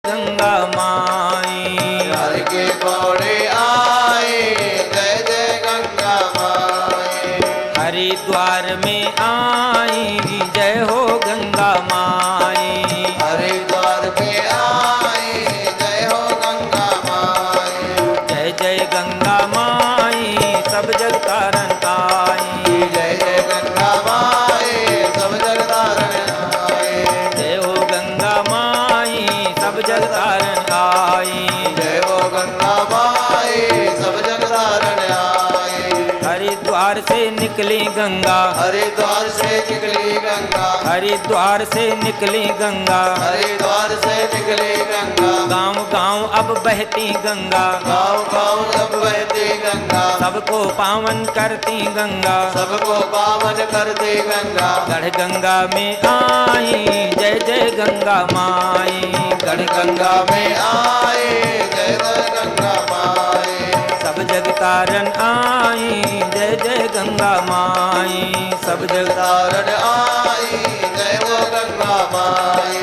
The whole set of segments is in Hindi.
गंगा माई। हर के पौड़े आए जय जय गंगा माई। हरिद्वार में आई जय हो गंगा माई। हरिद्वार में आए जय हो गंगा माई। जय जय गंगा माई सब जग तारन आई। जय जय गंगा माई सब जग तारन आए। जय हो गंगा माई सब जग तारन आई। जय हो गंगा माई सब जग तारन आए। हरिद्वार से निकली गंगा। हरिद्वार से निकली गंगा। हरिद्वार से निकली गंगा। हरिद्वार से निकली गंगा। गांव गांव अब बहती गंगा। गाँव गाँव अब बहती गंगा। सबको पावन करती गंगा। सबको पावन करती गंगा। गढ़ गंगा में आई जय जय गंगा माई। गढ़ गंगा में आए जय जय गंगा माई। सब जग तारन आई जय जय गंगा माई। सब जग तारन आई जय हो गंगा माई।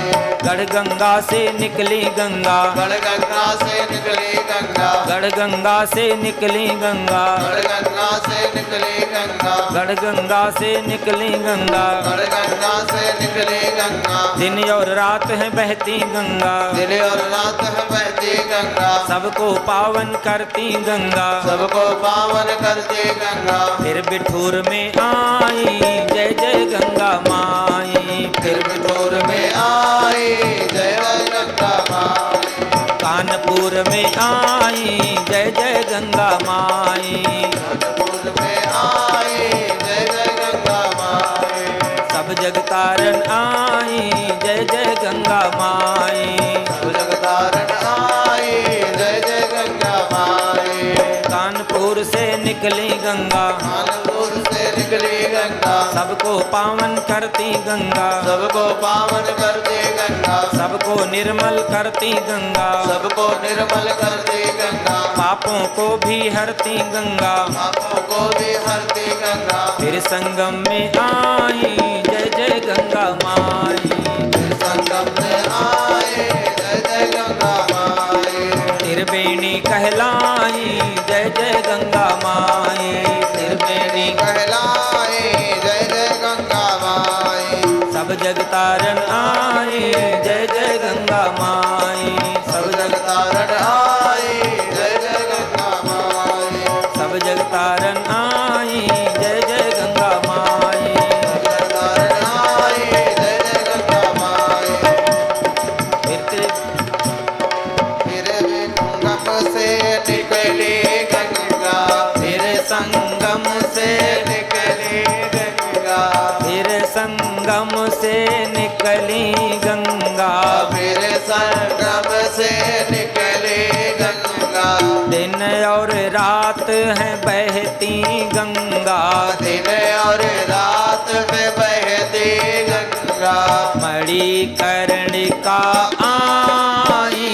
गढ़ गंगा से निकली गंगा। गढ़ गंगा से निकली गंगा। गढ़ गंगा से निकली गंगा। गढ़ गंगा से निकली गंगा। गढ़ गंगा से निकली गंगा। गढ़ गंगा से निकली गंगा। दिन और रात है बहती गंगा। दिन और रात है बहती गंगा। सबको पावन करती गंगा। सबको पावन करती गंगा। फिर बिठूर में आई जय जय गंगा माई। फिर बिठूर में आई जय जय गंगा माई। कानपुर में आई जय जय गंगा माई। कानपुर में आई जय जय गंगा माई। सब जग तारन आई जय जय गंगा माई। सब जग तारन आई जय जय गंगा माई। कानपुर से निकली गंगा। कानपुर से निकली गंगा। सबको पावन करती गंगा। सबको पावन करती गंगा। सबको निर्मल करती गंगा। सबको निर्मल करती गंगा। पापों को भी हरती गंगा। पापों को भी हरती गंगा। फिर संगम में आई जय जय गंगा माई। फिर संगम में आए जय जय गंगा माई। त्रिवेणी कहलाई जय जय गंगा माई। त्रिवेणी कहलाए जय जय गंगा माई। सब जग तारन आई जय जय गंगा माई। सब जग तारन आई जय जय गंगा माई। सब जग तारन आई जय जय गंगा माई। जग तारन आई जय जय गंगा माई। फिर फिर संगम से निकली गंगा। फिर संगम से निकली गंगा। फिर संगम से निकली गंगा। फिर संगम से निकली गंगा। दिन और रात है बहती गंगा। दिन और रात में बहती गंगा। मणिकर्णिका आई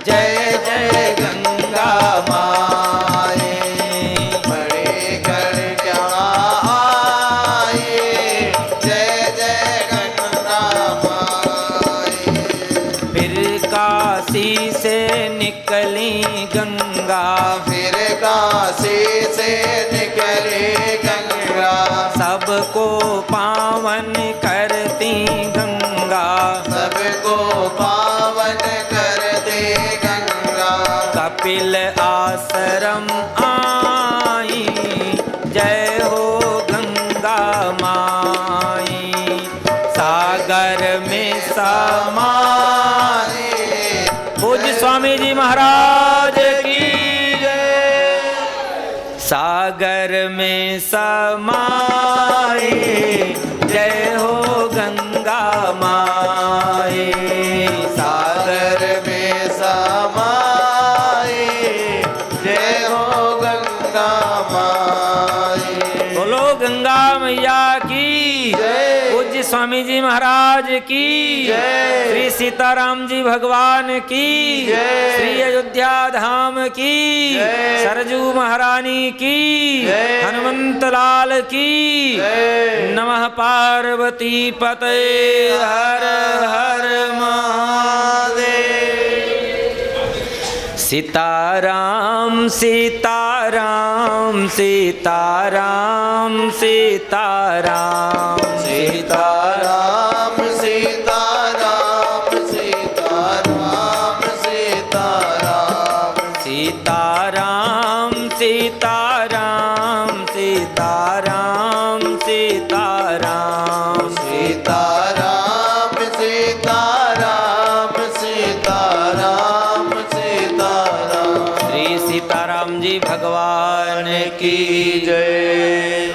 जय जय गंगा माई। मणिकर्णिका आई जय जय गंगा माई। फिर काशी से निकली गंगा। फिर काशी से निकली गंगा। सबको पावन करती गंगा। सबको पावन करती गंगा। कपिल आश्रम आई जय हो गंगा माई। सागर में समाई पूज्य स्वामी जी महाराज की जय। सागर में समाई जय हो गंगा माई। सागर में समाई जय हो गंगा माई। बोलो गंगा मैया की जय। पूज्य स्वामी जी महाराज की जय। श्री सीताराम जी भगवान की जय। श्री अयोध्या धाम की जय। सरजू महारानी की जय। हनुमंत लाल की जय। नमः पार्वती पते हर हर महादेव। सीताराम सीताराम सीताराम सीताराम सीताराम सीताराम सीताराम सीताराम सीताराम सीताराम सीताराम सीताराम सीताराम सीताराम सीताराम सीताराम। श्री सीताराम जी भगवान की जय।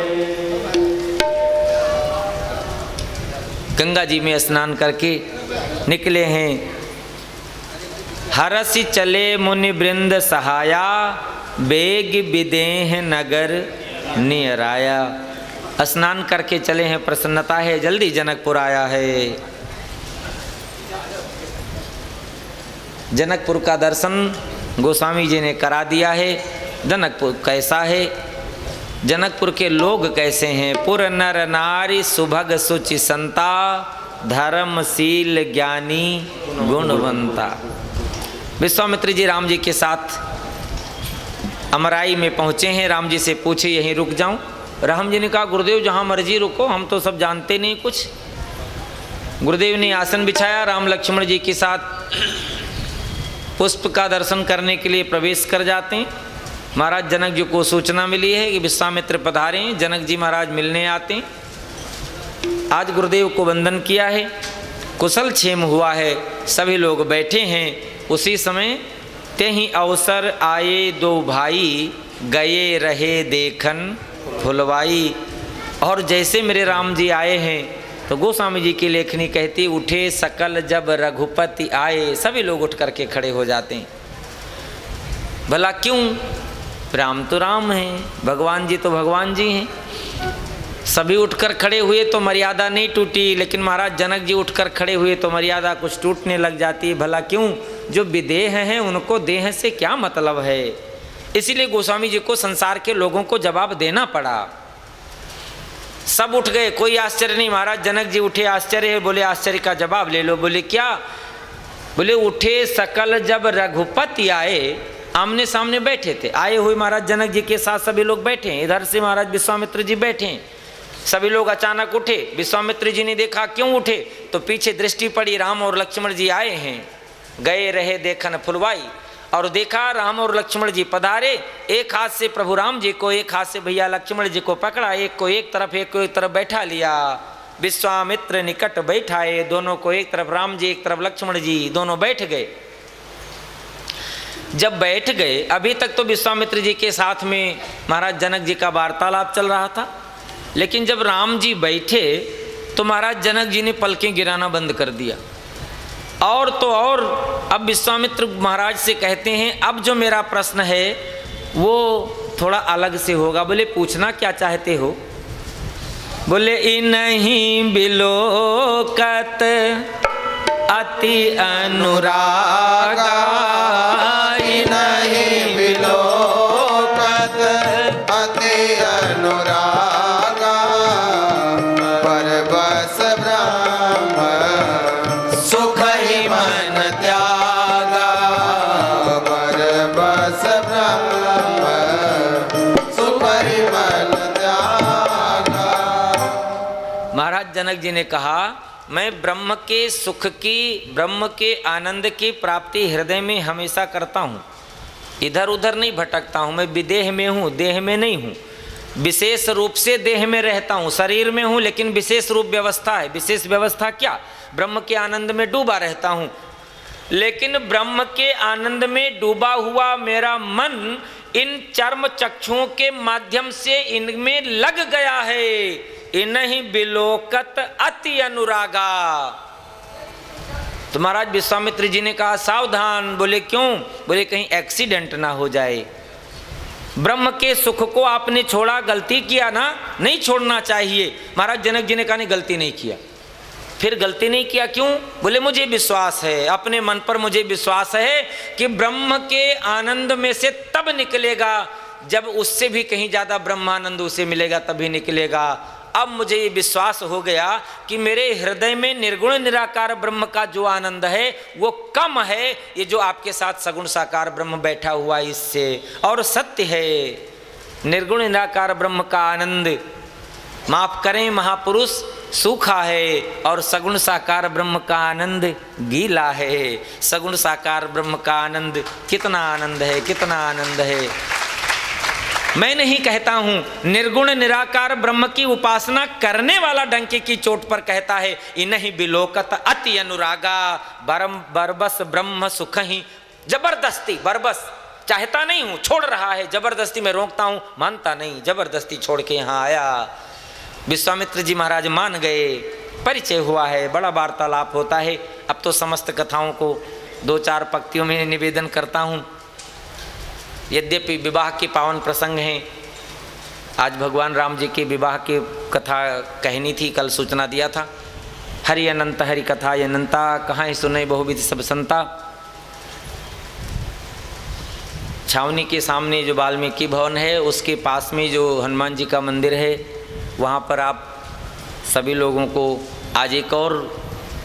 गंगा जी में स्नान करके निकले हैं। हरसि चले मुनि वृंद सहाया, बेग विदेह नगर नियराया। स्नान करके चले हैं, प्रसन्नता है, जल्दी जनकपुर आया है। जनकपुर का दर्शन गोस्वामी जी ने करा दिया है। जनकपुर कैसा है, जनकपुर के लोग कैसे हैं। पुर नर नारी सुभग सुचि संता, धर्मशील ज्ञानी गुणवंता। विश्वामित्र जी राम जी के साथ अमराई में पहुँचे हैं। राम जी से पूछे यहीं रुक जाऊं। राम जी ने कहा गुरुदेव जहाँ मर्जी रुको, हम तो सब जानते नहीं कुछ। गुरुदेव ने आसन बिछाया। राम लक्ष्मण जी के साथ पुष्प का दर्शन करने के लिए प्रवेश कर जाते हैं। महाराज जनक जी को सूचना मिली है कि विश्वामित्र पधारे हैं, जनक जी महाराज मिलने आते हैं। आज गुरुदेव को वंदन किया है, कुशल क्षेम हुआ है, सभी लोग बैठे हैं। उसी समय तेहि अवसर आए दो भाई, गए रहे देखन फुलवाई। और जैसे मेरे राम जी आए हैं तो गोस्वामी जी की लेखनी कहती, उठे सकल जब रघुपति आए। सभी लोग उठ करके खड़े हो जाते हैं। भला क्यों? राम तो राम हैं, भगवान जी तो भगवान जी हैं। सभी उठकर खड़े हुए तो मर्यादा नहीं टूटी, लेकिन महाराज जनक जी उठकर खड़े हुए तो मर्यादा कुछ टूटने लग जाती है। भला क्यों? जो विदेह हैं उनको देह से क्या मतलब है। इसीलिए गोस्वामी जी को संसार के लोगों को जवाब देना पड़ा। सब उठ गए, कोई आश्चर्य नहीं। महाराज जनक जी उठे, आश्चर्य है। बोले आश्चर्य का जवाब ले लो। बोले क्या? बोले उठे सकल जब रघुपति आए। आमने सामने बैठे थे, आए हुए महाराज जनक जी के साथ सभी लोग बैठे हैं। इधर से महाराज विश्वामित्र जी बैठे हैं। सभी लोग अचानक उठे। विश्वामित्र जी ने देखा क्यों उठे, तो पीछे दृष्टि पड़ी, राम और लक्ष्मण जी आए हैं। गए रहे देखन फुलवाई। और देखा राम और लक्ष्मण जी पधारे। एक हाथ से प्रभु राम जी को, एक हाथ से भैया लक्ष्मण जी को पकड़ा, एक को एक तरफ एक को एक तरफ बैठा लिया। विश्वामित्र निकट बैठाए, दोनों को एक तरफ राम जी एक तरफ लक्ष्मण जी, दोनों बैठ गए। जब बैठ गए, अभी तक तो विश्वामित्र जी के साथ में महाराज जनक जी का वार्तालाप चल रहा था, लेकिन जब राम जी बैठे तो महाराज जनक जी ने पलकें गिराना बंद कर दिया। और तो और अब विश्वामित्र महाराज से कहते हैं, अब जो मेरा प्रश्न है वो थोड़ा अलग से होगा। बोले पूछना क्या चाहते हो? बोले इन्हीं बिलोकत अति अनुरागा, इन्हीं बिलोकत अति अनुरागा, परबस ब्रह्म सुख ही मन त्यागा, परबस ब्रह्म सुख ही मन त्यागा। महाराज जनक जी ने कहा, मैं ब्रह्म के सुख की, ब्रह्म के आनंद की प्राप्ति हृदय में हमेशा करता हूँ, इधर उधर नहीं भटकता हूँ। मैं विदेह में हूँ, देह में नहीं हूँ। विशेष रूप से देह में रहता हूँ, शरीर में हूँ, लेकिन विशेष रूप व्यवस्था है। विशेष व्यवस्था क्या? ब्रह्म के आनंद में डूबा रहता हूँ। लेकिन ब्रह्म के आनंद में डूबा हुआ मेरा मन इन चर्म चक्षुओं के माध्यम से इनमें लग गया है। इन्हीं बिलोकत अति अनुरागा। तो महाराज विश्वामित्र जी ने कहा सावधान। बोले क्यों? बोले कहीं एक्सीडेंट ना हो जाए। ब्रह्म के सुख को आपने छोड़ा, गलती किया ना, नहीं छोड़ना चाहिए। महाराज जनक जी ने कहा नहीं, गलती नहीं किया। फिर गलती नहीं किया क्यों? बोले मुझे विश्वास है, अपने मन पर मुझे विश्वास है कि ब्रह्म के आनंद में से तब निकलेगा जब उससे भी कहीं ज्यादा ब्रह्मानंद उसे मिलेगा, तभी निकलेगा। अब मुझे ये विश्वास हो गया कि मेरे हृदय में निर्गुण निराकार ब्रह्म का जो आनंद है वो कम है ये जो आपके साथ सगुण साकार ब्रह्म बैठा हुआ इससे। और सत्य है निर्गुण निराकार ब्रह्म का आनंद, माफ करें महापुरुष, सूखा है और सगुण साकार ब्रह्म का आनंद गीला है। सगुण साकार ब्रह्म का आनंद कितना आनंद है, कितना आनंद है। मैं नहीं कहता हूं, निर्गुण निराकार ब्रह्म की उपासना करने वाला डंके की चोट पर कहता है, इन्हीं बिलोकत अति अनुरागा बरबस ब्रह्म सुख ही। जबरदस्ती, बरबस चाहता नहीं हूं, छोड़ रहा है, जबरदस्ती मैं रोकता हूं, मानता नहीं, जबरदस्ती छोड़ के यहाँ आया। विश्वामित्र जी महाराज मान गए, परिचय हुआ है, बड़ा वार्तालाप होता है। अब तो समस्त कथाओं को 2-4 पंक्तियों में निवेदन करता हूँ। यद्यपि विवाह के पावन प्रसंग हैं, आज भगवान राम जी के विवाह की कथा कहनी थी, कल सूचना दिया था। हरि अनंत हरि कथा अनंता, कहाँ सुने बहुविध सब संता। छावनी के सामने जो वाल्मीकि भवन है उसके पास में जो हनुमान जी का मंदिर है, वहाँ पर आप सभी लोगों को आज एक और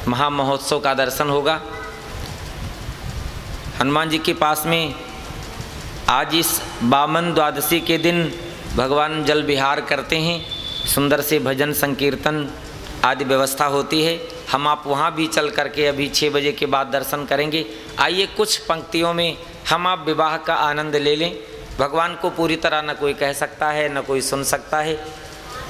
महामहोत्सव का दर्शन होगा। हनुमान जी के पास में आज इस बामन द्वादशी के दिन भगवान जल विहार करते हैं, सुंदर से भजन संकीर्तन आदि व्यवस्था होती है। हम आप वहाँ भी चल करके अभी 6 बजे के बाद दर्शन करेंगे। आइए कुछ पंक्तियों में हम आप विवाह का आनंद ले लें। भगवान को पूरी तरह न कोई कह सकता है न कोई सुन सकता है।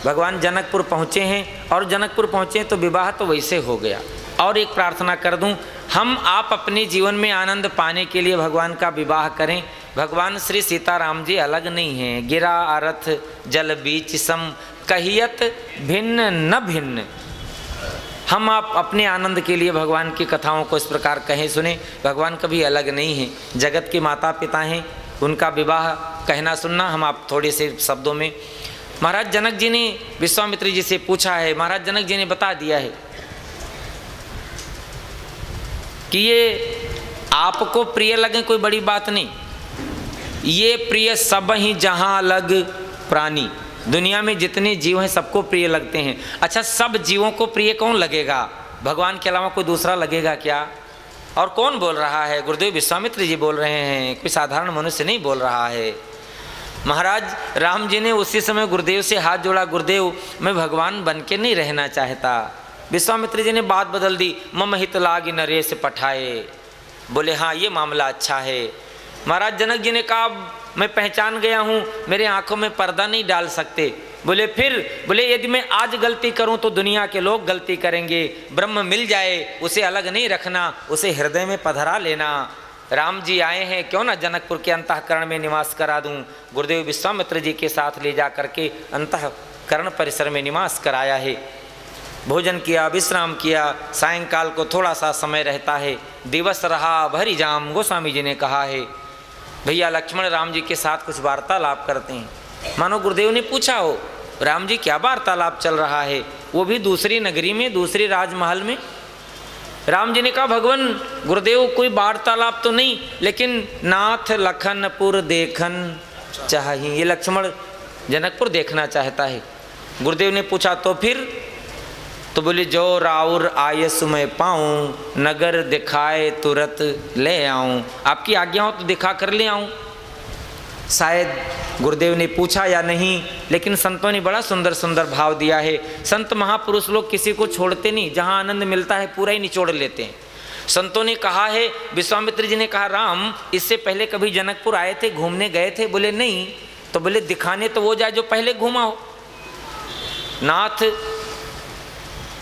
भगवान जनकपुर पहुँचे हैं और जनकपुर पहुँचे तो विवाह तो वैसे हो गया। और एक प्रार्थना कर दूं, हम आप अपने जीवन में आनंद पाने के लिए भगवान का विवाह करें। भगवान श्री सीताराम जी अलग नहीं हैं। गिरा अरथ जल बीच सम कहियत भिन्न न भिन्न। हम आप अपने आनंद के लिए भगवान की कथाओं को इस प्रकार कहें सुने। भगवान कभी अलग नहीं हैं, जगत के माता पिता हैं, उनका विवाह कहना सुनना। हम आप थोड़े से शब्दों में, महाराज जनक जी ने विश्वामित्र जी से पूछा है, महाराज जनक जी ने बता दिया है कि ये आपको प्रिय लगे कोई बड़ी बात नहीं, ये प्रिय सब ही जहाँ अलग प्राणी। दुनिया में जितने जीव हैं सबको प्रिय लगते हैं। अच्छा, सब जीवों को प्रिय कौन लगेगा? भगवान के अलावा कोई दूसरा लगेगा क्या? और कौन बोल रहा है? गुरुदेव विश्वामित्र जी बोल रहे हैं, कोई साधारण मनुष्य नहीं बोल रहा है। महाराज राम जी ने उसी समय गुरुदेव से हाथ जोड़ा, गुरुदेव मैं भगवान बन के नहीं रहना चाहता। विश्वामित्र जी ने बात बदल दी, मम हित लागी नरेश पठाए। बोले हाँ ये मामला अच्छा है। महाराज जनक जी ने कहा मैं पहचान गया हूँ, मेरे आंखों में पर्दा नहीं डाल सकते। बोले फिर? बोले यदि मैं आज गलती करूँ तो दुनिया के लोग गलती करेंगे। ब्रह्म मिल जाए उसे अलग नहीं रखना, उसे हृदय में पधरा लेना। राम जी आए हैं, क्यों ना जनकपुर के अंतःकरण में निवास करा दूं। गुरुदेव विश्वामित्र जी के साथ ले जा करके अंतःकरण परिसर में निवास कराया है। भोजन किया, विश्राम किया। सायंकाल को थोड़ा सा समय रहता है। दिवस रहा भरी जाम, गोस्वामी जी ने कहा है। भैया लक्ष्मण राम जी के साथ कुछ वार्तालाप करते हैं। मानो गुरुदेव ने पूछा हो, राम जी क्या वार्तालाप चल रहा है? वो भी दूसरी नगरी में, दूसरी राजमहल में। राम जी ने कहा भगवान गुरुदेव कोई वार्तालाप तो नहीं, लेकिन नाथ लखनपुर देखन चाहिए। ये लक्ष्मण जनकपुर देखना चाहता है। गुरुदेव ने पूछा तो फिर? तो बोले जो राउर आयस में पाऊँ, नगर दिखाए तुरंत ले आऊँ। आपकी आज्ञा हो तो दिखा कर ले आऊँ। शायद गुरुदेव ने पूछा या नहीं, लेकिन संतों ने बड़ा सुंदर सुंदर भाव दिया है। संत महापुरुष लोग किसी को छोड़ते नहीं, जहाँ आनंद मिलता है पूरा ही निचोड़ लेते हैं। संतों ने कहा है, विश्वामित्र जी ने कहा राम इससे पहले कभी जनकपुर आए थे, घूमने गए थे? बोले नहीं। तो बोले दिखाने तो वो जाए जो पहले घूमा हो। नाथ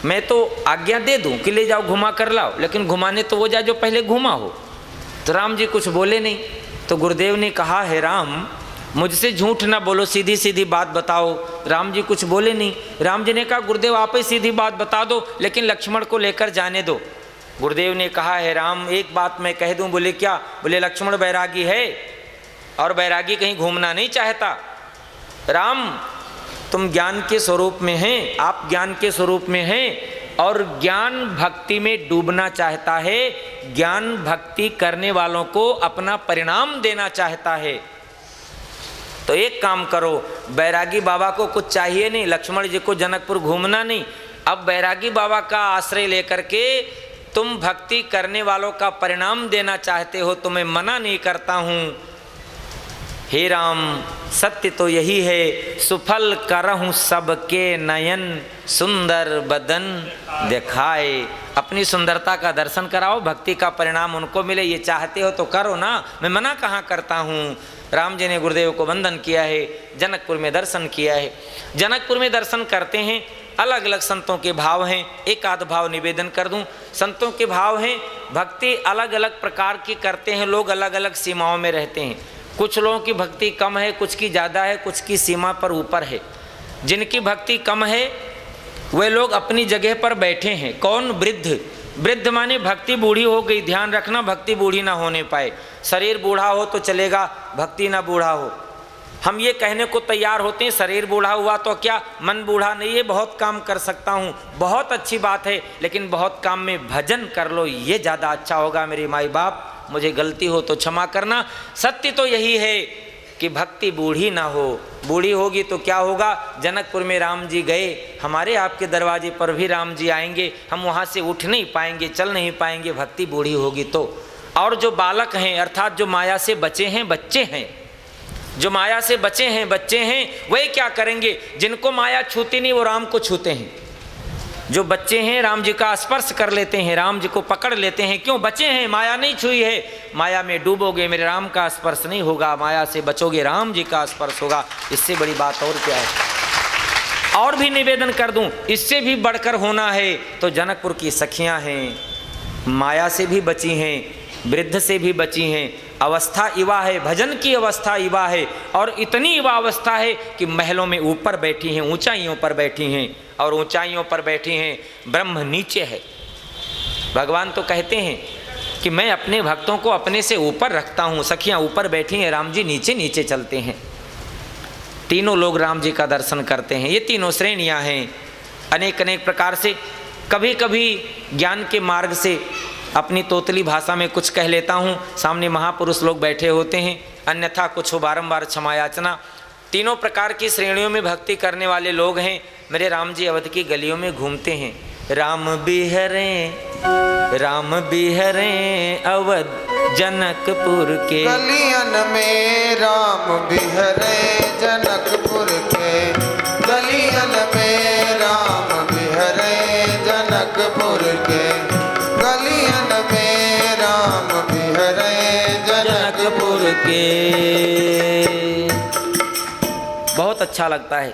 मैं तो आज्ञा दे दूं कि ले जाओ घुमा कर लाओ, लेकिन घुमाने तो वो जाए जो पहले घूमा हो। तो राम जी कुछ बोले नहीं। तो गुरुदेव ने कहा है राम मुझसे झूठ ना बोलो, सीधी सीधी बात बताओ। राम जी कुछ बोले नहीं। राम जी ने कहा गुरुदेव आप ही सीधी बात बता दो, लेकिन लक्ष्मण को लेकर जाने दो। गुरुदेव ने कहा है राम एक बात मैं कह दूं। बोले क्या? बोले लक्ष्मण बैरागी है और बैरागी कहीं घूमना नहीं चाहता। राम तुम ज्ञान के स्वरूप में हैं, आप ज्ञान के स्वरूप में हैं और ज्ञान भक्ति में डूबना चाहता है। ज्ञान भक्ति करने वालों को अपना परिणाम देना चाहता है। तो एक काम करो, बैरागी बाबा को कुछ चाहिए नहीं, लक्ष्मण जी को जनकपुर घूमना नहीं, अब बैरागी बाबा का आश्रय लेकर के तुम भक्ति करने वालों का परिणाम देना चाहते हो तो मैं मना नहीं करता हूँ। हे राम, सत्य तो यही है, सुफल करहूँ सबके नयन, सुंदर बदन दिखाए। अपनी सुंदरता का दर्शन कराओ, भक्ति का परिणाम उनको मिले, ये चाहते हो तो करो ना, मैं मना कहाँ करता हूँ। राम जी ने गुरुदेव को वंदन किया है, जनकपुर में दर्शन किया है। जनकपुर में दर्शन करते हैं, अलग अलग संतों के भाव हैं, एक आध भाव निवेदन कर दूं। संतों के भाव हैं, भक्ति अलग अलग प्रकार की करते हैं लोग, अलग अलग सीमाओं में रहते हैं। कुछ लोगों की भक्ति कम है, कुछ की ज़्यादा है, कुछ की सीमा पर ऊपर है। जिनकी भक्ति कम है वे लोग अपनी जगह पर बैठे हैं। कौन? वृद्ध। वृद्ध माने भक्ति बूढ़ी हो गई, ध्यान रखना भक्ति बूढ़ी ना होने पाए। शरीर बूढ़ा हो तो चलेगा, भक्ति ना बूढ़ा हो। हम ये कहने को तैयार होते हैं शरीर बूढ़ा हुआ तो क्या, मन बूढ़ा नहीं है, बहुत काम कर सकता हूँ, बहुत अच्छी बात है, लेकिन बहुत काम में भजन कर लो, ये ज़्यादा अच्छा होगा। मेरे माई बाप, मुझे गलती हो तो क्षमा करना। सत्य तो यही है कि भक्ति बूढ़ी ना हो। बूढ़ी होगी तो क्या होगा? जनकपुर में राम जी गए, हमारे आपके दरवाजे पर भी राम जी आएंगे, हम वहाँ से उठ नहीं पाएंगे, चल नहीं पाएंगे, भक्ति बूढ़ी होगी तो। और जो बालक हैं, अर्थात जो माया से बचे हैं, बच्चे हैं, जो माया से बचे हैं, बच्चे हैं, वही क्या करेंगे? जिनको माया छूती नहीं वो राम को छूते हैं। जो बच्चे हैं राम जी का स्पर्श कर लेते हैं, राम जी को पकड़ लेते हैं। क्यों? बचे हैं, माया नहीं छुई है। माया में डूबोगे मेरे राम का स्पर्श नहीं होगा, माया से बचोगे राम जी का स्पर्श होगा। इससे बड़ी बात और क्या है? और भी निवेदन कर दूं, इससे भी बढ़कर होना है तो जनकपुर की सखियां हैं, माया से भी बची हैं, वृद्ध से भी बची हैं। अवस्था युवा है, भजन की अवस्था युवा है, और इतनी युवा अवस्था है कि महलों में ऊपर बैठी हैं, ऊंचाइयों पर बैठी हैं, और ऊंचाइयों पर बैठी हैं, ब्रह्म नीचे है। भगवान तो कहते हैं कि मैं अपने भक्तों को अपने से ऊपर रखता हूँ। सखियाँ ऊपर बैठी हैं, राम जी नीचे नीचे चलते हैं। तीनों लोग राम जी का दर्शन करते हैं। ये तीनों श्रेणियाँ हैं, अनेक अनेक प्रकार से। कभी कभी ज्ञान के मार्ग से अपनी तोतली भाषा में कुछ कह लेता हूँ, सामने महापुरुष लोग बैठे होते हैं, अन्यथा कुछ हो बारंबार क्षमा याचना। तीनों प्रकार की श्रेणियों में भक्ति करने वाले लोग हैं। मेरे राम जी अवध की गलियों में घूमते हैं। राम बिहरे अवध जनकपुर के, गलियन में राम बिहरे जनकपुर के, गलियन में राम बिहरे जनकपुर के, गलियन में राम बिहरे जनकपुर के। बहुत अच्छा लगता है।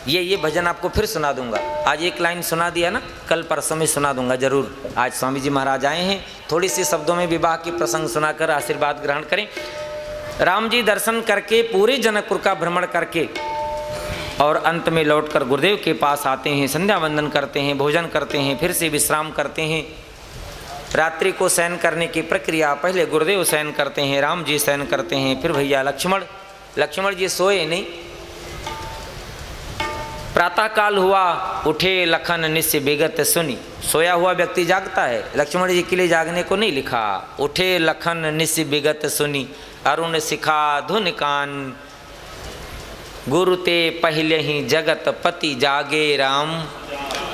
ये भजन आपको फिर सुना दूंगा। आज एक लाइन सुना दिया ना, कल परसों में सुना दूंगा जरूर। आज स्वामी जी महाराज आए हैं, थोड़ी सी शब्दों में विवाह की प्रसंग सुनाकर आशीर्वाद ग्रहण करें। राम जी दर्शन करके पूरे जनकपुर का भ्रमण करके और अंत में लौटकर गुरुदेव के पास आते हैं, संध्या वंदन करते हैं, भोजन करते हैं, फिर से विश्राम करते हैं। रात्रि को शयन करने की प्रक्रिया, पहले गुरुदेव शयन करते हैं, राम जी शयन करते हैं, फिर भैया लक्ष्मण जी सोए नहीं। प्रातः काल हुआ, उठे लखन निस्य विगत सुनी। सोया हुआ व्यक्ति जागता है, लक्ष्मण जी के लिए जागने को नहीं लिखा। उठे लखन निस्य विगत सुनी, अरुण शिखा धुन कान, गुरु ते पहले ही जगत पति जागे राम।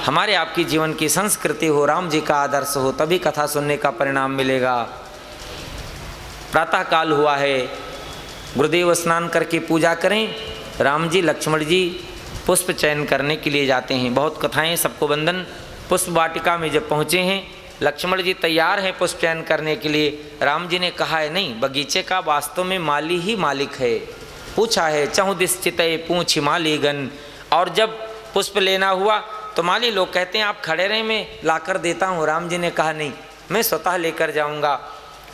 हमारे आपकी जीवन की संस्कृति हो, राम जी का आदर्श हो, तभी कथा सुनने का परिणाम मिलेगा। प्रातः काल हुआ है, गुरुदेव स्नान करके पूजा करें। राम जी लक्ष्मण जी पुष्प चयन करने के लिए जाते हैं। बहुत कथाएं, सबको वंदन। पुष्प वाटिका में जब पहुँचे हैं, लक्ष्मण जी तैयार हैं पुष्प चयन करने के लिए। राम जी ने कहा है नहीं, बगीचे का वास्तव में माली ही मालिक है। पूछा है चहु दिस चितय पूछ मालीगन। और जब पुष्प लेना हुआ तो माली लोग कहते हैं आप खड़े रहे, मैं लाकर देता हूँ। राम जी ने कहा नहीं, मैं स्वतः लेकर जाऊँगा।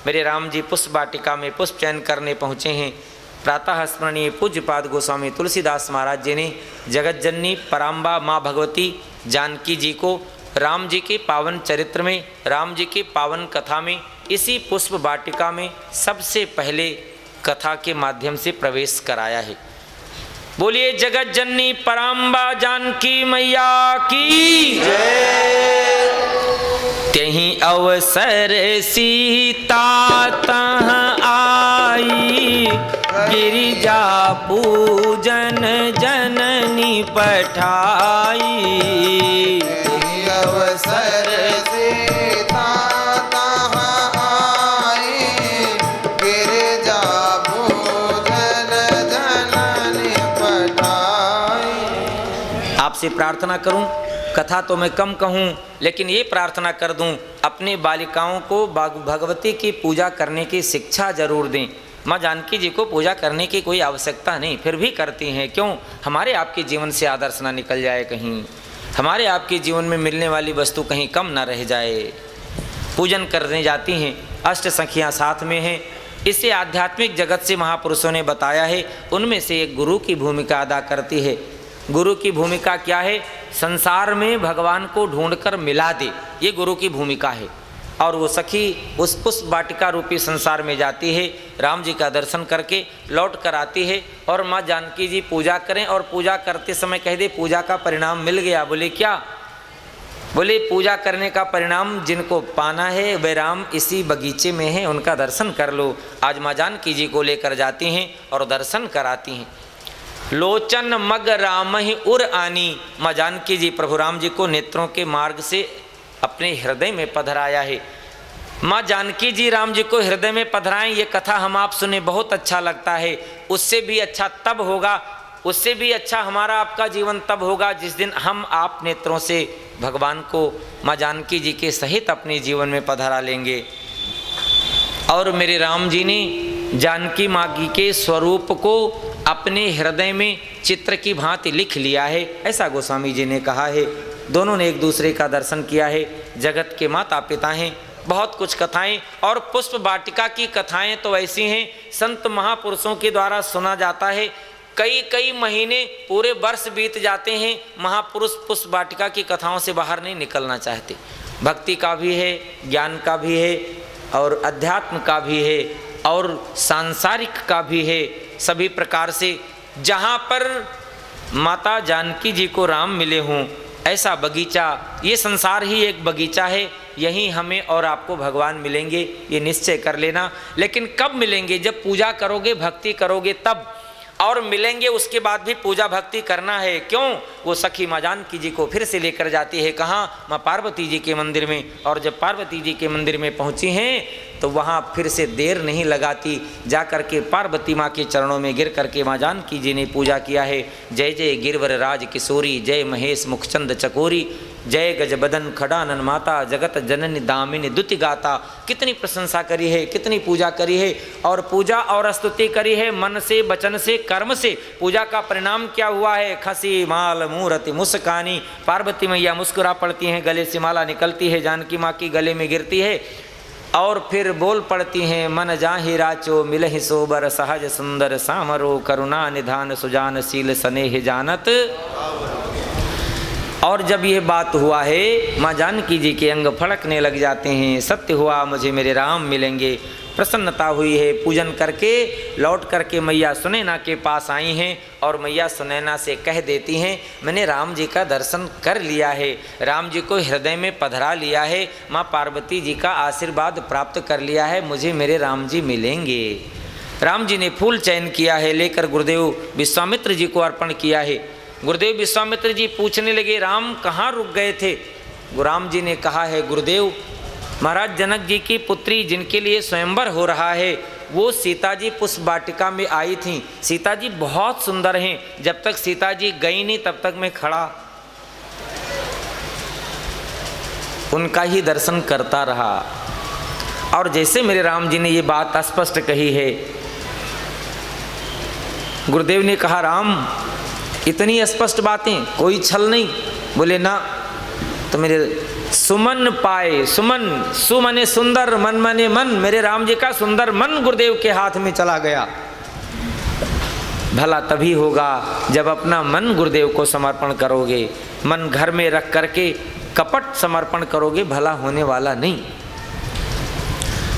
मेरे राम जी पुष्प वाटिका में पुष्प चयन करने पहुँचे हैं। प्रातः स्मरणीय पूज्यपाद गोस्वामी तुलसीदास महाराज जी ने जगत जननी पराम्बा माँ भगवती जानकी जी को राम जी के पावन चरित्र में, राम जी की पावन कथा में, इसी पुष्प वाटिका में सबसे पहले कथा के माध्यम से प्रवेश कराया है। बोलिए जगत जननी पराम्बा जानकी मैया की जय। त्यहीं अवसर सीता तहाँ आई, गिरिजा पूजन जननी पठाई। अवसर से तहाँ आई, गिरिजा पूजन जननी पठाई। आपसे प्रार्थना करूं, कथा तो मैं कम कहूं, लेकिन ये प्रार्थना कर दूं, अपनी बालिकाओं को भगवती की पूजा करने की शिक्षा जरूर दें। माँ जानकी जी को पूजा करने की कोई आवश्यकता नहीं, फिर भी करती हैं। क्यों? हमारे आपके जीवन से आदर्श ना निकल जाए, कहीं हमारे आपके जीवन में मिलने वाली वस्तु कहीं कम ना रह जाए। पूजन करने जाती हैं, अष्ट सखियाँ साथ में हैं। इसे आध्यात्मिक जगत से महापुरुषों ने बताया है। उनमें से एक गुरु की भूमिका अदा करती है। गुरु की भूमिका क्या है? संसार में भगवान को ढूंढकर मिला दे, ये गुरु की भूमिका है। और वो सखी उस पुष्प वाटिका रूपी संसार में जाती है, राम जी का दर्शन करके लौट कर आती है और माँ जानकी जी पूजा करें, और पूजा करते समय कह दे पूजा का परिणाम मिल गया। बोले क्या? बोले पूजा करने का परिणाम जिनको पाना है वे राम इसी बगीचे में हैं, उनका दर्शन कर लो। आज माँ जानकी जी को लेकर जाती हैं और दर्शन कराती हैं। लोचन मग राम ही उर आनी, माँ जानकी जी प्रभु राम जी को नेत्रों के मार्ग से अपने हृदय में पधराया है। माँ जानकी जी राम जी को हृदय में पधराएं, ये कथा हम आप सुने, बहुत अच्छा लगता है। उससे भी अच्छा तब होगा, उससे भी अच्छा हमारा आपका जीवन तब होगा जिस दिन हम आप नेत्रों से भगवान को माँ जानकी जी के सहित अपने जीवन में पधरा लेंगे। और मेरे राम जी ने जानकी माँ के स्वरूप को अपने हृदय में चित्र की भांति लिख लिया है, ऐसा गोस्वामी जी ने कहा है। दोनों ने एक दूसरे का दर्शन किया है, जगत के माता पिता हैं। बहुत कुछ कथाएं और पुष्प वाटिका की कथाएं तो ऐसी हैं, संत महापुरुषों के द्वारा सुना जाता है। कई कई महीने पूरे वर्ष बीत जाते हैं, महापुरुष पुष्प वाटिका की कथाओं से बाहर नहीं निकलना चाहते। भक्ति का भी है, ज्ञान का भी है, और अध्यात्म का भी है, और सांसारिक का भी है। सभी प्रकार से जहाँ पर माता जानकी जी को राम मिले हों, ऐसा बगीचा, ये संसार ही एक बगीचा है, यहीं हमें और आपको भगवान मिलेंगे, ये निश्चय कर लेना। लेकिन कब मिलेंगे? जब पूजा करोगे, भक्ति करोगे तब। और मिलेंगे उसके बाद भी पूजा भक्ति करना है। क्यों? वो सखी माँ जानकी जी को फिर से लेकर जाती है, कहाँ? माँ पार्वती जी के मंदिर में। और जब पार्वती जी के मंदिर में पहुँची हैं तो वहाँ फिर से देर नहीं लगाती, जा कर के पार्वती माँ के चरणों में गिर करके माँ जानकी जी ने पूजा किया है। जय जय गिरवर राज किशोरी, जय महेश मुखचंद चकोरी, जय गजबदन खड़ानन माता, जगत जननी दामिनी दुति गाता। कितनी प्रशंसा करी है, कितनी पूजा करी है, और पूजा और स्तुति करी है मन से, वचन से, कर्म से। पूजा का परिणाम क्या हुआ है? खसी माल मूर्ति मुस्कानी, पार्वती मैया मुस्कुरा पड़ती हैं, गले से माला निकलती है, जानकी माँ की गले में गिरती है, और फिर बोल पड़ती हैं, मन जाहि राचो मिलहि सोबर, सहज सुंदर सामरो, करुणा निधान सुजान शील स्नेह जानत। और जब यह बात हुआ है, माँ जानकी जी के अंग फड़कने लग जाते हैं। सत्य हुआ, मुझे मेरे राम मिलेंगे। प्रसन्नता हुई है। पूजन करके लौट करके मैया सुनैना के पास आई हैं, और मैया सुनैना से कह देती हैं, मैंने राम जी का दर्शन कर लिया है, राम जी को हृदय में पधरा लिया है, माँ पार्वती जी का आशीर्वाद प्राप्त कर लिया है, मुझे मेरे राम जी मिलेंगे। राम जी ने फूल चयन किया है, लेकर गुरुदेव विश्वामित्र जी को अर्पण किया है। गुरुदेव विश्वामित्र जी पूछने लगे, राम कहाँ रुक गए थे? राम जी ने कहा है, गुरुदेव महाराज जनक जी की पुत्री जिनके लिए स्वयंवर हो रहा है, वो सीता जी पुष्प वाटिका में आई थी। सीता जी बहुत सुंदर हैं, जब तक सीता जी गई नहीं तब तक मैं खड़ा उनका ही दर्शन करता रहा। और जैसे मेरे राम जी ने ये बात स्पष्ट कही है, गुरुदेव ने कहा, राम इतनी स्पष्ट बातें, कोई छल नहीं? बोले ना। तो मेरे सुमन पाए, सुमन सु मने सुंदर, मन मने मन, मेरे राम जी का सुंदर मन गुरुदेव के हाथ में चला गया। भला तभी होगा जब अपना मन गुरुदेव को समर्पण करोगे, मन घर में रख करके कपट समर्पण करोगे, भला होने वाला नहीं।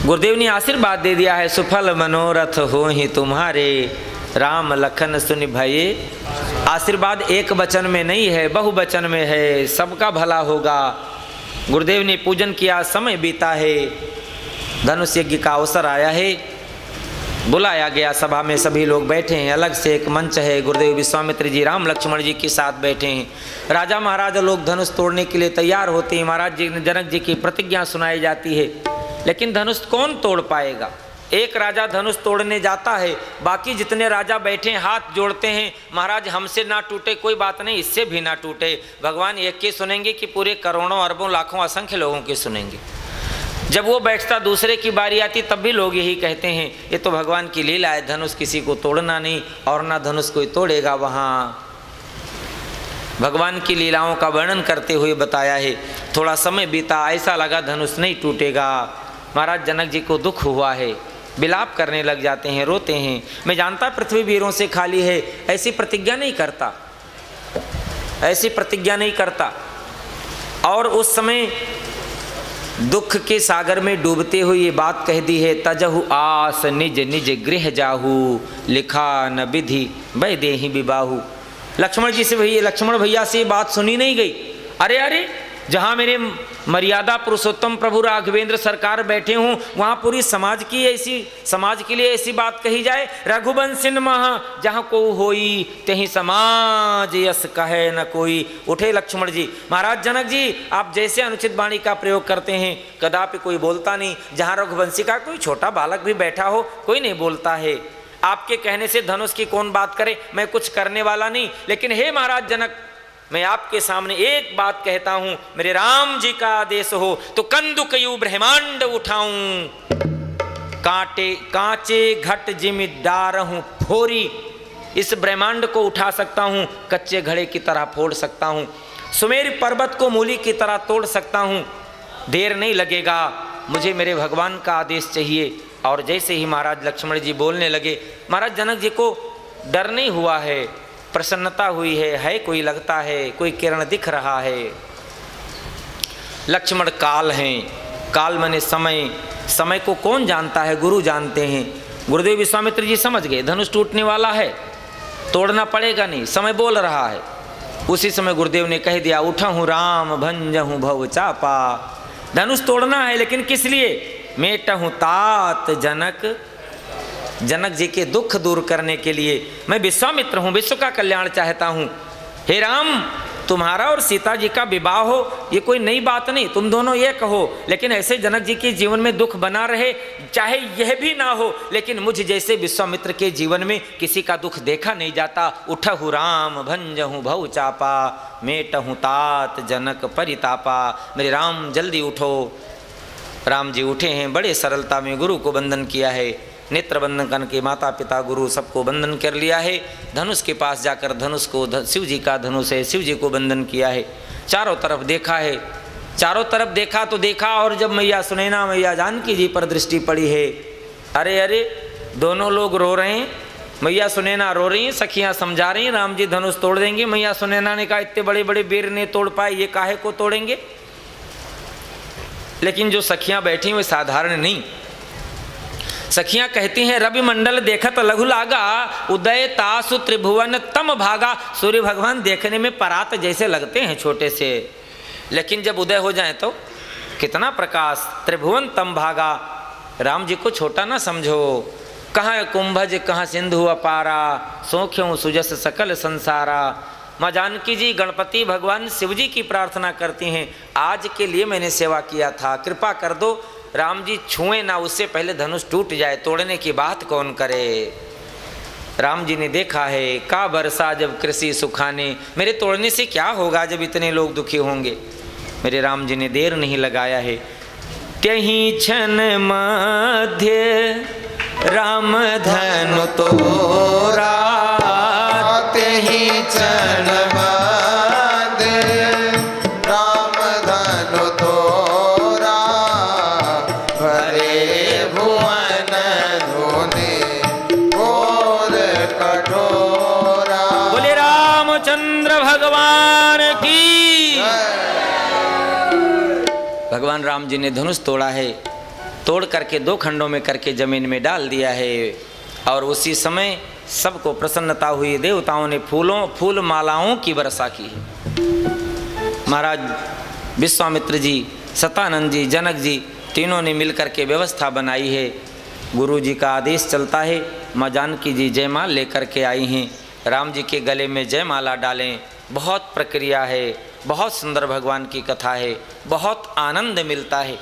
गुरुदेव ने आशीर्वाद दे दिया है, सुफल मनोरथ हो ही तुम्हारे, राम लखन सुनि भये। आशीर्वाद एक वचन में नहीं है, बहुवचन में है, सबका भला होगा। गुरुदेव ने पूजन किया, समय बीता है, धनुष यज्ञ का अवसर आया है। बुलाया गया, सभा में सभी लोग बैठे हैं, अलग से एक मंच है, गुरुदेव विश्वामित्र जी राम लक्ष्मण जी के साथ बैठे हैं। राजा महाराजा लोग धनुष तोड़ने के लिए तैयार होते हैं। महाराज जी जनक जी की प्रतिज्ञा सुनाई जाती है, लेकिन धनुष कौन तोड़ पाएगा? एक राजा धनुष तोड़ने जाता है, बाकी जितने राजा बैठे हाथ जोड़ते हैं, महाराज हमसे ना टूटे कोई बात नहीं, इससे भी ना टूटे। भगवान एक के सुनेंगे कि पूरे करोड़ों अरबों लाखों असंख्य लोगों के सुनेंगे? जब वो बैठता दूसरे की बारी आती तब भी लोग यही कहते हैं, ये तो भगवान की लीला है, धनुष किसी को तोड़ना नहीं और ना धनुष कोई तोड़ेगा। वहाँ भगवान की लीलाओं का वर्णन करते हुए बताया है। थोड़ा समय बीता, ऐसा लगा धनुष नहीं टूटेगा। महाराज जनक जी को दुख हुआ है, विलाप करने लग जाते हैं, रोते हैं। मैं जानता पृथ्वी वीरों से खाली है, ऐसी प्रतिज्ञा नहीं करता, ऐसी प्रतिज्ञा नहीं करता। और उस समय दुख के सागर में डूबते हुए ये बात कह दी है, तजहु आस निज निज गृह जाहू, लिखा न विधि वै देहि विबाहु। लक्ष्मण जी से लक्ष्मण भैया से ये बात सुनी नहीं गई। अरे अरे, जहाँ मेरे मर्यादा पुरुषोत्तम प्रभु राघवेंद्र सरकार बैठे हूँ, वहाँ पूरी समाज के लिए ऐसी बात कही जाए। रघुवंशिन महा जहाँ को होई तेहि समाज यस कहे न कोई। उठे लक्ष्मण जी, महाराज जनक जी आप जैसे अनुचित वाणी का प्रयोग करते हैं, कदापि कोई बोलता नहीं। जहाँ रघुवंशी का कोई छोटा बालक भी बैठा हो, कोई नहीं बोलता है। आपके कहने से धनुष की कौन बात करे, मैं कुछ करने वाला नहीं। लेकिन हे महाराज जनक, मैं आपके सामने एक बात कहता हूं, मेरे राम जी का आदेश हो तो कंदुकयु ब्रह्मांड उठाऊं, कांचे घट जिम्मेदार हूं फोरी। इस ब्रह्मांड को उठा सकता हूं, कच्चे घड़े की तरह फोड़ सकता हूं, सुमेर पर्वत को मूली की तरह तोड़ सकता हूं। देर नहीं लगेगा, मुझे मेरे भगवान का आदेश चाहिए। और जैसे ही महाराज लक्ष्मण जी बोलने लगे, महाराज जनक जी को डर नहीं हुआ है, प्रसन्नता हुई है कोई लगता है, कोई किरण दिख रहा है। लक्ष्मण काल हैं, काल माने समय, समय को कौन जानता है? गुरु जानते हैं। गुरुदेव विश्वामित्र जी समझ गए धनुष टूटने वाला है, तोड़ना पड़ेगा नहीं, समय बोल रहा है। उसी समय गुरुदेव ने कह दिया, उठहूँ राम भंजहूँ भव चापा। धनुष तोड़ना है, लेकिन किस लिए? मेटहूँ तात जनक जी के दुख दूर करने के लिए। मैं विश्वामित्र हूँ, विश्व का कल्याण चाहता हूँ। हे राम, तुम्हारा और सीता जी का विवाह हो ये कोई नई बात नहीं, तुम दोनों ये कहो, लेकिन ऐसे जनक जी के जीवन में दुख बना रहे, चाहे यह भी ना हो, लेकिन मुझ जैसे विश्वामित्र के जीवन में किसी का दुख देखा नहीं जाता। उठहु राम भंजहु भव चापा, मेटहु तात जनक परितापा। मेरे राम जल्दी उठो। राम जी उठे हैं, बड़े सरलता में गुरु को वंदन किया है, नेत्र बंधन करके माता पिता गुरु सबको बंधन कर लिया है। धनुष के पास जाकर धनुष को, शिव जी का धनुष है, शिव जी को बंधन किया है। चारों तरफ देखा है, चारों तरफ देखा तो देखा, और जब मैया सुनैना मैया जानकी जी पर दृष्टि पड़ी है, अरे अरे दोनों लोग रो रहे हैं। मैया सुनैना रो रही हैं, सखियाँ समझा रही हैं राम जी धनुष तोड़ देंगे। मैया सुनैना ने कहा इतने बड़े बड़े वीर ने तोड़ पाए, ये काहे को तोड़ेंगे? लेकिन जो सखियाँ बैठी वे साधारण नहीं। सखियां कहती हैं, रवि मंडल देखत लघु लागा, उदय तासु त्रिभुवन तम भागा। सूर्य भगवान देखने में परात जैसे लगते हैं छोटे से, लेकिन जब उदय हो जाए तो कितना प्रकाश। त्रिभुवन तम भागा, राम जी को छोटा ना समझो। कहाँ कुंभज कहाँ सिंधु अपारा, सौख्यों सुजस सकल संसारा। माँ जानकी जी गणपति भगवान शिव जी की प्रार्थना करती हैं, आज के लिए मैंने सेवा किया था, कृपा कर दो राम जी छुए ना, उससे पहले धनुष टूट जाए, तोड़ने की बात कौन करे। राम जी ने देखा है, का बरसा जब कृषि सुखाने, मेरे तोड़ने से क्या होगा जब इतने लोग दुखी होंगे। मेरे राम जी ने देर नहीं लगाया है। त्यहीं क्षण मध्य राम धनु तोरा, त्यहीं क्षण मध्य राम धनु तोरा, भरे भुवन धुनि घोर कठोरा। बोले रामचंद्र भगवान की। भगवान राम जी ने धनुष तोड़ा है, तोड़ करके दो खंडों में करके जमीन में डाल दिया है। और उसी समय सबको प्रसन्नता हुई, देवताओं ने फूल मालाओं की वर्षा की है। महाराज विश्वामित्र जी, सतानंद जी, जनक जी तीनों ने मिलकर के व्यवस्था बनाई है। गुरु जी का आदेश चलता है। माँ जानकी जी जयमाल लेकर के आई हैं, राम जी के गले में जयमाला डालें। बहुत प्रक्रिया है, बहुत सुंदर भगवान की कथा है, बहुत आनंद मिलता है।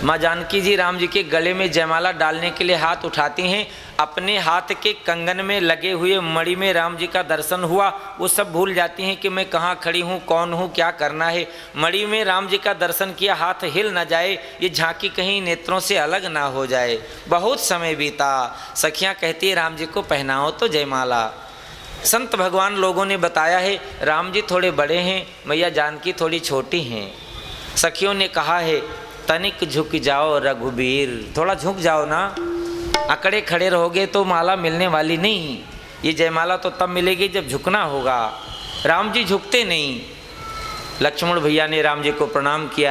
माँ जानकी जी राम जी के गले में जयमाला डालने के लिए हाथ उठाती हैं। अपने हाथ के कंगन में लगे हुए मणि में राम जी का दर्शन हुआ, वो सब भूल जाती हैं कि मैं कहाँ खड़ी हूँ, कौन हूँ, क्या करना है। मणि में राम जी का दर्शन किया, हाथ हिल न जाए, ये झांकी कहीं नेत्रों से अलग ना हो जाए। बहुत समय बीता, सखियाँ कहती है राम जी को पहनाओ तो जयमाला। संत भगवान लोगों ने बताया है राम जी थोड़े बड़े हैं, मैया जानकी थोड़ी छोटी हैं। सखियों ने कहा है तनिक झुक जाओ रघुबीर, थोड़ा झुक जाओ ना, अकड़े खड़े रहोगे तो माला मिलने वाली नहीं। ये जयमाला तो तब मिलेगी जब झुकना होगा। राम जी झुकते नहीं। लक्ष्मण भैया ने राम जी को प्रणाम किया,